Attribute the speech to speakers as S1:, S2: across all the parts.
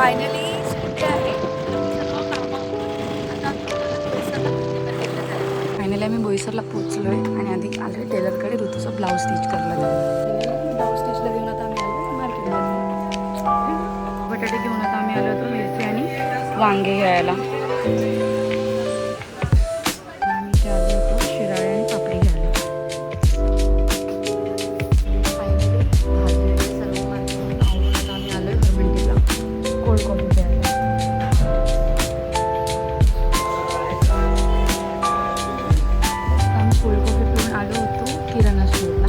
S1: Finally सुट्टी आहे. सर्व कामं आता फायनली आम्ही बोईसरला पोहोचलो आहे आणि आधी आलो टेलरकडे ऋतूचा ब्लाऊज स्टिच करायला जाऊ. ब्लाऊज स्टिचला घेऊन आता आम्ही आलो मार्केटमध्ये. बटाटे घेऊन आता आम्ही आलो होतो मिरची आणि वांगे घ्यायला. आम्ही इथे आलो होतो शिराळे आणि पापडी घ्यायला. फायनली भाजी सर्व मार्केटमधून आवडून आता आम्ही आलो आहे गव्हर्मेंटला कोल्ड कॉफी घ्यायला. आम्ही कोल्ड कॉफी पिऊन आलो होतो किराणा स्टोअरला.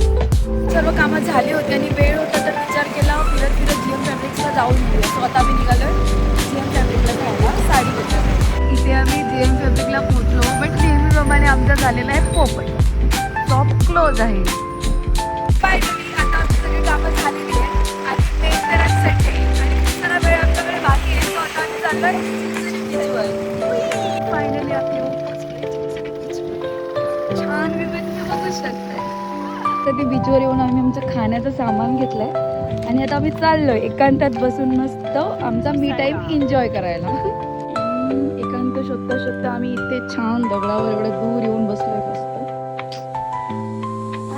S1: सर्व कामं झाली होती आणि वेळ होता तर विचार केला फिरत फिरत जीएम फॅब्रिक्सला जाऊन येऊया. सो आता आम्ही निघालो जीएम फॅब्रिकला जायला साडी घेतला. इथे आम्ही जीएम फॅब्रिकला पोहोचलो बट नेहमीप्रमाणे आमचा झालेला आहे पोपट. शॉप क्लोज आहे. फायनली आता आमची सगळी कामं झालेली आहेत आणि मेन तर आज संडे आणि खूप सारा वेळ आमच्याकडे बाकी आहे. सो आता आम्ही चाललोय बीचवर. फायनली आपली छान व्ह्यू बघू शकताय. तर ते बीचवर येऊन आम्ही आमचं खाण्याचं सामान घेतलंय आणि आता आम्ही चाललोय एकांतात बसून मस्त आमचा मी टाईम एन्जॉय करायला. एकांत शोधता शोधता आम्ही इथे छान दगडावर एवढं दूर येऊन बसलोय मस्त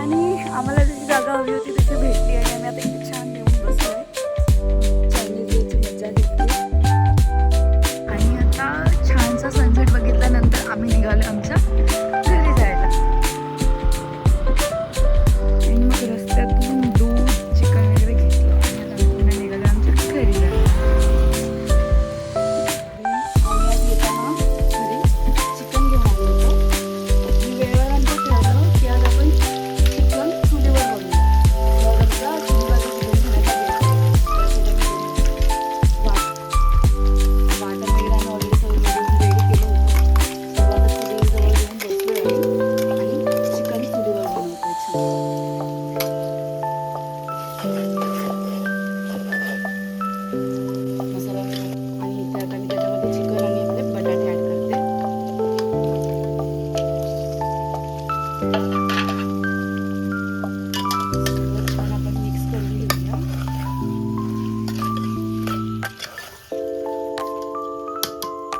S1: आणि आम्हाला जशी जागा हवी होती तशी भेटली आणि आम्ही आता इथे छान येऊन बसलोय. चायनीज मजा घेतली आणि आता छानसा सनसेट बघितल्यानंतर आम्ही निघालो आमच्या घरी जायला. आणि मग रस्त्यातून दूध चिकन वगैरे घेतलं आणि आता पुन्हा निघालो आमच्या घरी जायला. आम्ही येताना घरी चिकन घेऊन आलो होतो. मी वेळेवर आमचं ठरवलं की आज आपण चिकन चुलीवर बनवूया. चुलीवर वाटण वगैरे आम्ही ऑलरेडी सगळं रेडी केलं होतं. सगळं आता चुलीजवळ येऊन बसलो आहे आणि चिकन चुलीवर बनवतोय छान. मसाला आणि इथे आता मी त्याच्यामध्ये चिकन आणि आपले बटाटे ॲड करते. छान आपण मिक्स करून घेऊया.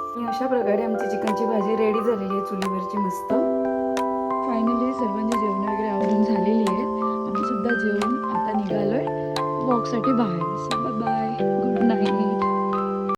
S1: आणि अशा प्रकारे आमची चिकनची भाजी रेडी झालेली आहे चुलीवरची मस्त. फायनली सर्वांची जेवण वगैरे आवडून झालेली आहेत. आम्ही सुद्धा जेवून आता निघालोय वॉकसाठी बाहेर. So bye bye, good night.